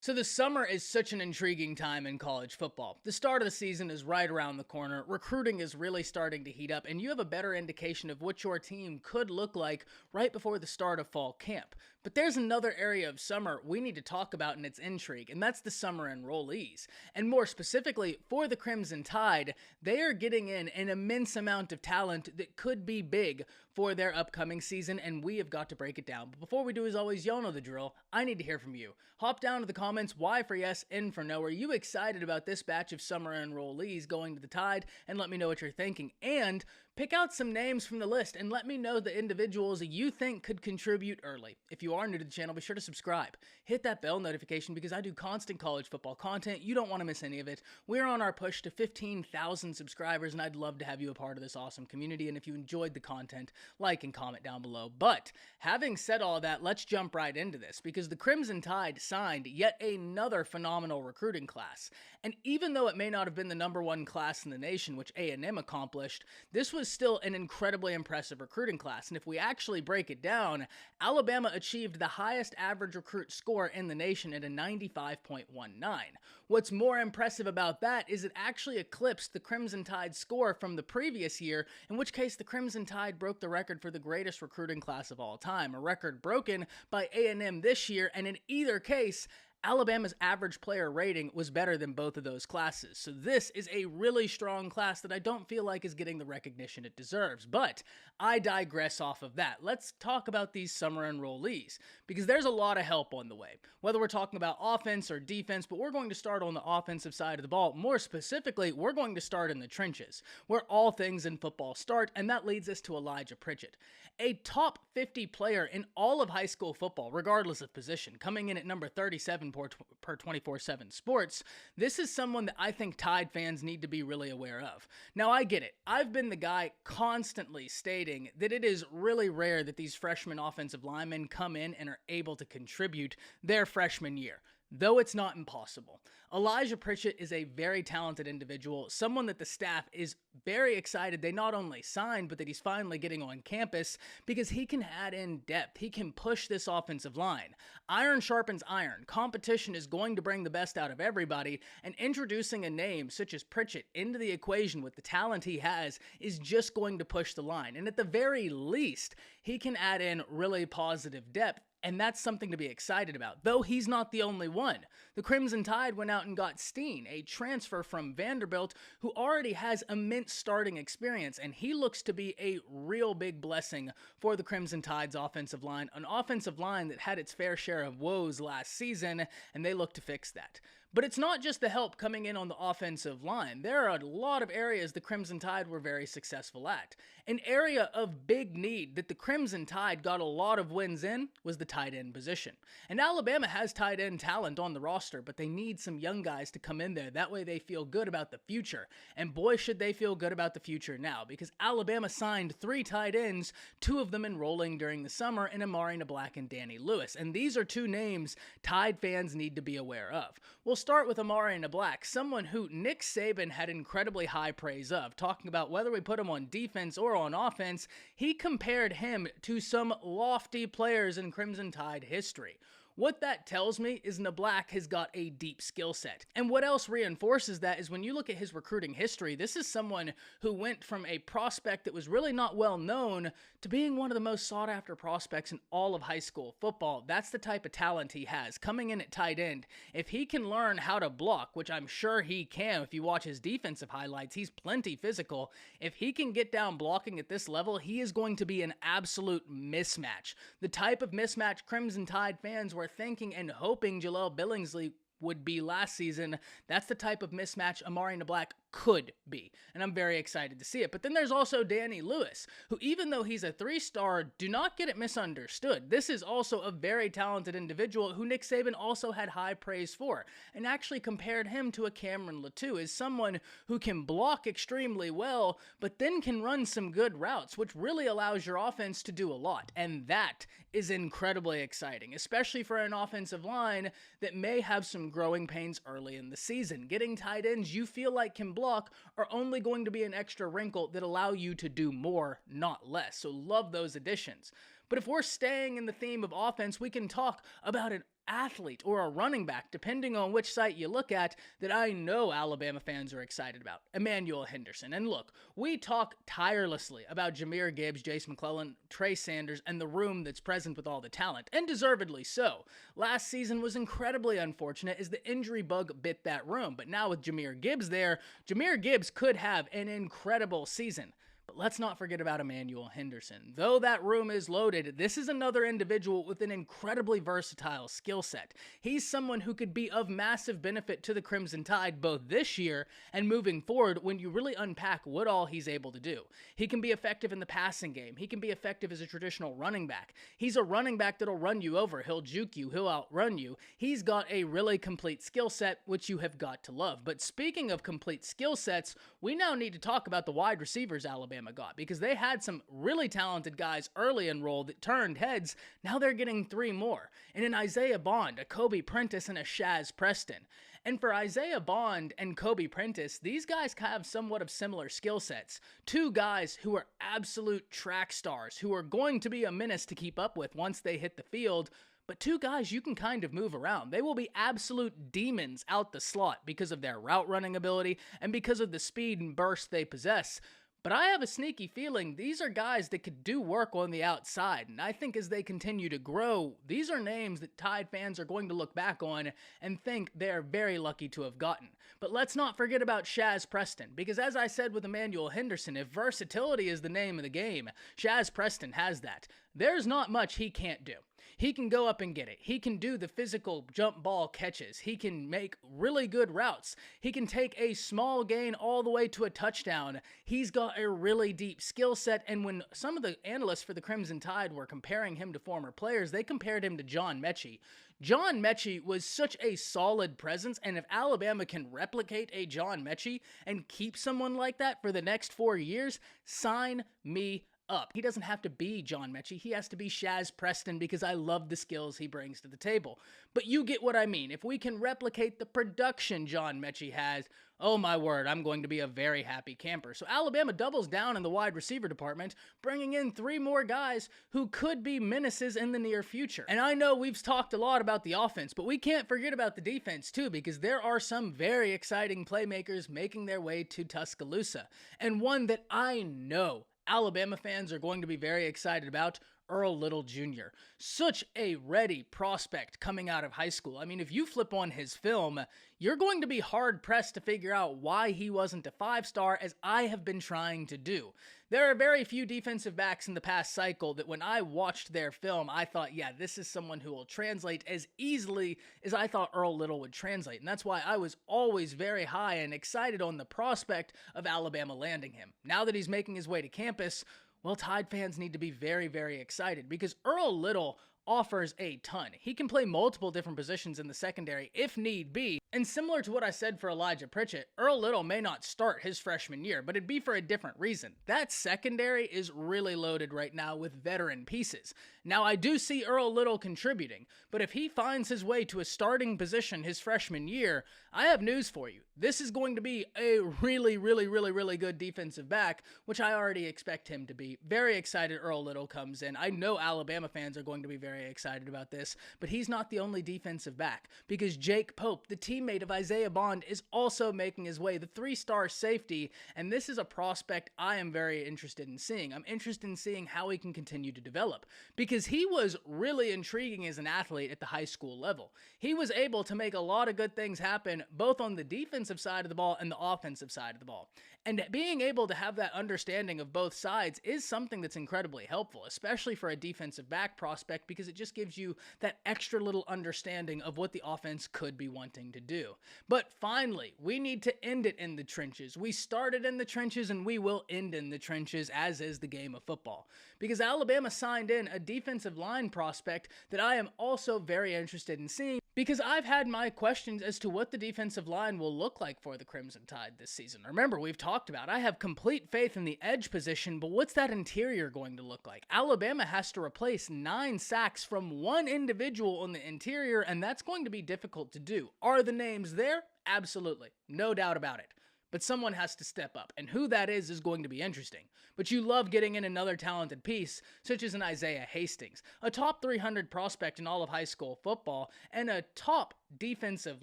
So the summer is such an intriguing time in college football. The start of the season is right around the corner. Recruiting is really starting to heat up, and you have a better indication of what your team could look like right before the start of fall camp. But there's another area of summer we need to talk about in its intrigue, and that's the summer enrollees. And more specifically, for the Crimson Tide, they are getting in an immense amount of talent that could be big for their upcoming season, and we have got to break it down. But before we do, as always, y'all know the drill. I need to hear from you. Hop down to the comments, Y for yes, N for no. Are you excited about this batch of summer enrollees going to the Tide? And let me know what you're thinking. And pick out some names from the list and let me know the individuals you think could contribute early. If you are new to the channel, be sure to subscribe. Hit that bell notification because I do constant college football content. You don't want to miss any of it. We're on our push to 15,000 subscribers, and I'd love to have you a part of this awesome community. And if you enjoyed the content, like and comment down below. But having said all that, let's jump right into this because the Crimson Tide signed yet another phenomenal recruiting class. And even though it may not have been the #1 class in the nation, which A&M accomplished, this was still an incredibly impressive recruiting class. And if we actually break it down, Alabama achieved the highest average recruit score in the nation at a 95.19. What's more impressive about that is it actually eclipsed the Crimson Tide score from the previous year, in which case the Crimson Tide broke the record for the greatest recruiting class of all time, a record broken by A&M this year, and in either case, Alabama's average player rating was better than both of those classes. So this is a really strong class that I don't feel like is getting the recognition it deserves. But I digress off of that. Let's talk about these summer enrollees because there's a lot of help on the way. Whether we're talking about offense or defense, but we're going to start on the offensive side of the ball. More specifically, we're going to start in the trenches, where all things in football start, and that leads us to Elijah Pritchett, a top 50 player in all of high school football, regardless of position, coming in at number 37 per 24/7 Sports. This is someone that I think Tide fans need to be really aware of. Now, I get it. I've been the guy constantly stating that it is really rare that these freshman offensive linemen come in and are able to contribute their freshman year, though it's not impossible. Elijah Pritchett is a very talented individual, someone that the staff is very excited they not only signed, but that he's finally getting on campus because he can add in depth. He can push this offensive line. Iron sharpens iron. Competition is going to bring the best out of everybody, and introducing a name such as Pritchett into the equation with the talent he has is just going to push the line. And at the very least, he can add in really positive depth. And that's something to be excited about, though he's not the only one. The Crimson Tide went out and got Steen, a transfer from Vanderbilt who already has immense starting experience, and he looks to be a real big blessing for the Crimson Tide's offensive line, an offensive line that had its fair share of woes last season, and they look to fix that. But it's not just the help coming in on the offensive line. There are a lot of areas the Crimson Tide were very successful at. An area of big need that the Crimson Tide got a lot of wins in was the tight end position. And Alabama has tight end talent on the roster, but they need some young guys to come in there. That way they feel good about the future. And boy, should they feel good about the future now, because Alabama signed 3 tight ends, 2 of them enrolling during the summer, in Amari Nablack and Danny Lewis. And these are 2 names Tide fans need to be aware of. We'll start with Amari Nablack, someone who Nick Saban had incredibly high praise of. Talking about whether we put him on defense or on offense, he compared him to some lofty players in Crimson Tide history. What that tells me is Nablack has got a deep skill set. And what else reinforces that is when you look at his recruiting history, this is someone who went from a prospect that was really not well known to being one of the most sought after prospects in all of high school football. That's the type of talent he has. Coming in at tight end, if he can learn how to block, which I'm sure he can if you watch his defensive highlights, he's plenty physical. If he can get down blocking at this level, he is going to be an absolute mismatch. The type of mismatch Crimson Tide fans were thinking and hoping Jaleel Billingsley would be last season. That's the type of mismatch Amari Nablack could be, and I'm very excited to see it. But then there's also Danny Lewis, who, even though he's a 3-star, do not get it misunderstood. This is also a very talented individual who Nick Saban also had high praise for, and actually compared him to a Cameron Latou as someone who can block extremely well, but then can run some good routes, which really allows your offense to do a lot. And that is incredibly exciting, especially for an offensive line that may have some growing pains early in the season. Getting tight ends you feel like can block are only going to be an extra wrinkle that allow you to do more, not less. So love those additions. But if we're staying in the theme of offense, we can talk about an athlete or a running back, depending on which site you look at, that I know Alabama fans are excited about, Emmanuel Henderson. And look, we talk tirelessly about Jahmyr Gibbs, Jace McClellan, Trey Sanders, and the room that's present with all the talent, and deservedly so. Last season was incredibly unfortunate as the injury bug bit that room, but now with Jahmyr Gibbs there, Jahmyr Gibbs could have an incredible season. But let's not forget about Emmanuel Henderson. Though that room is loaded, this is another individual with an incredibly versatile skill set. He's someone who could be of massive benefit to the Crimson Tide both this year and moving forward when you really unpack what all he's able to do. He can be effective in the passing game. He can be effective as a traditional running back. He's a running back that'll run you over. He'll juke you. He'll outrun you. He's got a really complete skill set, which you have got to love. But speaking of complete skill sets, we now need to talk about the wide receivers Alabama got, because they had some really talented guys early in role that turned heads. Now they're getting 3 more, and an Isaiah Bond, a Kobe Prentice, and a Shaz Preston. And for Isaiah Bond and Kobe Prentice, these guys have somewhat of similar skill sets. 2 guys who are absolute track stars, who are going to be a menace to keep up with once they hit the field. But 2 guys you can kind of move around. They will be absolute demons out the slot because of their route running ability and because of the speed and burst they possess. But I have a sneaky feeling these are guys that could do work on the outside, and I think as they continue to grow, these are names that Tide fans are going to look back on and think they are very lucky to have gotten. But let's not forget about Shaz Preston, because as I said with Emmanuel Henderson, if versatility is the name of the game, Shaz Preston has that. There's not much he can't do. He can go up and get it. He can do the physical jump ball catches. He can make really good routes. He can take a small gain all the way to a touchdown. He's got a really deep skill set, and when some of the analysts for the Crimson Tide were comparing him to former players, they compared him to John Mechie. John Mechie was such a solid presence, and if Alabama can replicate a John Mechie and keep someone like that for the next 4 years, sign me up. He doesn't have to be John Mechie. He has to be Shaz Preston because I love the skills he brings to the table. But you get what I mean. If we can replicate the production John Mechie has, oh my word, I'm going to be a very happy camper. So Alabama doubles down in the wide receiver department, bringing in 3 more guys who could be menaces in the near future. And I know we've talked a lot about the offense, but we can't forget about the defense too, because there are some very exciting playmakers making their way to Tuscaloosa. And one that I know Alabama fans are going to be very excited about, Earl Little Jr. Such a ready prospect coming out of high school. I mean, if you flip on his film, you're going to be hard-pressed to figure out why he wasn't a 5-star, as I have been trying to do. There are very few defensive backs in the past cycle that when I watched their film, I thought, yeah, this is someone who will translate as easily as I thought Earl Little would translate. And that's why I was always very high and excited on the prospect of Alabama landing him. Now that he's making his way to campus, well, Tide fans need to be very, very excited because Earl Little offers a ton. He can play multiple different positions in the secondary if need be. And similar to what I said for Elijah Pritchett, Earl Little may not start his freshman year, but it'd be for a different reason. That secondary is really loaded right now with veteran pieces. Now, I do see Earl Little contributing, but if he finds his way to a starting position his freshman year, I have news for you. This is going to be a really, really, really, really good defensive back, which I already expect him to be. Very excited Earl Little comes in. I know Alabama fans are going to be very excited about this, but he's not the only defensive back, because Jake Pope, the teammate of Isaiah Bond, is also making his way, the 3-star safety, and this is a prospect I am very interested in seeing. I'm interested in seeing how he can continue to develop, because he was really intriguing as an athlete at the high school level. He was able to make a lot of good things happen, both on the defensive side of the ball and the offensive side of the ball. And being able to have that understanding of both sides is something that's incredibly helpful, especially for a defensive back prospect, because it just gives you that extra little understanding of what the offense could be wanting to do. But finally, we need to end it in the trenches. We started in the trenches and we will end in the trenches, as is the game of football. Because Alabama signed in a defensive line prospect that I am also very interested in seeing, because I've had my questions as to what the defensive line will look like for the Crimson Tide this season. Remember, we've talked about, I have complete faith in the edge position, but what's that interior going to look like? Alabama has to replace 9 sacks from one individual on the interior, and that's going to be difficult to do. Are the names there? Absolutely. No doubt about it. but someone has to step up, and who that is going to be interesting. But you love getting in another talented piece, such as an Isaiah Hastings, a top 300 prospect in all of high school football, and a top defensive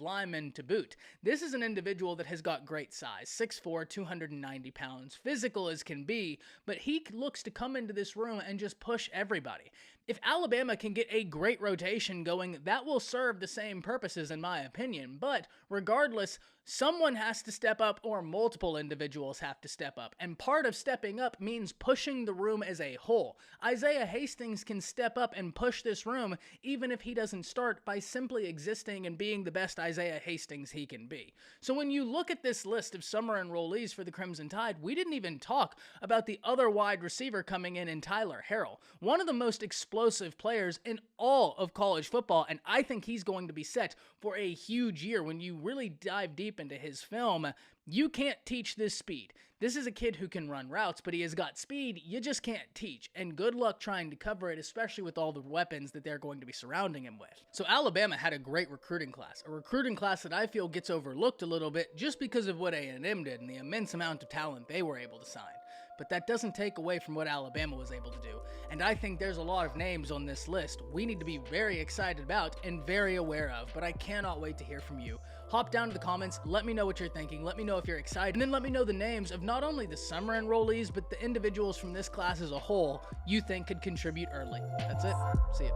lineman to boot. This is an individual that has got great size, 6'4", 290 pounds, physical as can be, but he looks to come into this room and just push everybody. If Alabama can get a great rotation going, that will serve the same purposes in my opinion, but regardless, someone has to step up or multiple individuals have to step up, and part of stepping up means pushing the room as a whole. Isaiah Hastings can step up and push this room even if he doesn't start by simply existing and being the best Isaiah Hastings he can be. So when you look at this list of summer enrollees for the Crimson Tide, we didn't even talk about the other wide receiver coming in Tyler Harrell, one of the most explosive players in all of college football, and I think he's going to be set for a huge year. When you really dive deep into his film, you can't teach this speed. This is a kid who can run routes, but he has got speed you just can't teach, and good luck trying to cover it, especially with all the weapons that they're going to be surrounding him with. So Alabama had a great recruiting class, a recruiting class that I feel gets overlooked a little bit just because of what A&M did and the immense amount of talent they were able to sign. But that doesn't take away from what Alabama was able to do, and I think there's a lot of names on this list we need to be very excited about and very aware of, but I cannot wait to hear from you. Hop down to the comments, let me know what you're thinking, let me know if you're excited, and then let me know the names of not only the summer enrollees, but the individuals from this class as a whole you think could contribute early. That's it. See ya.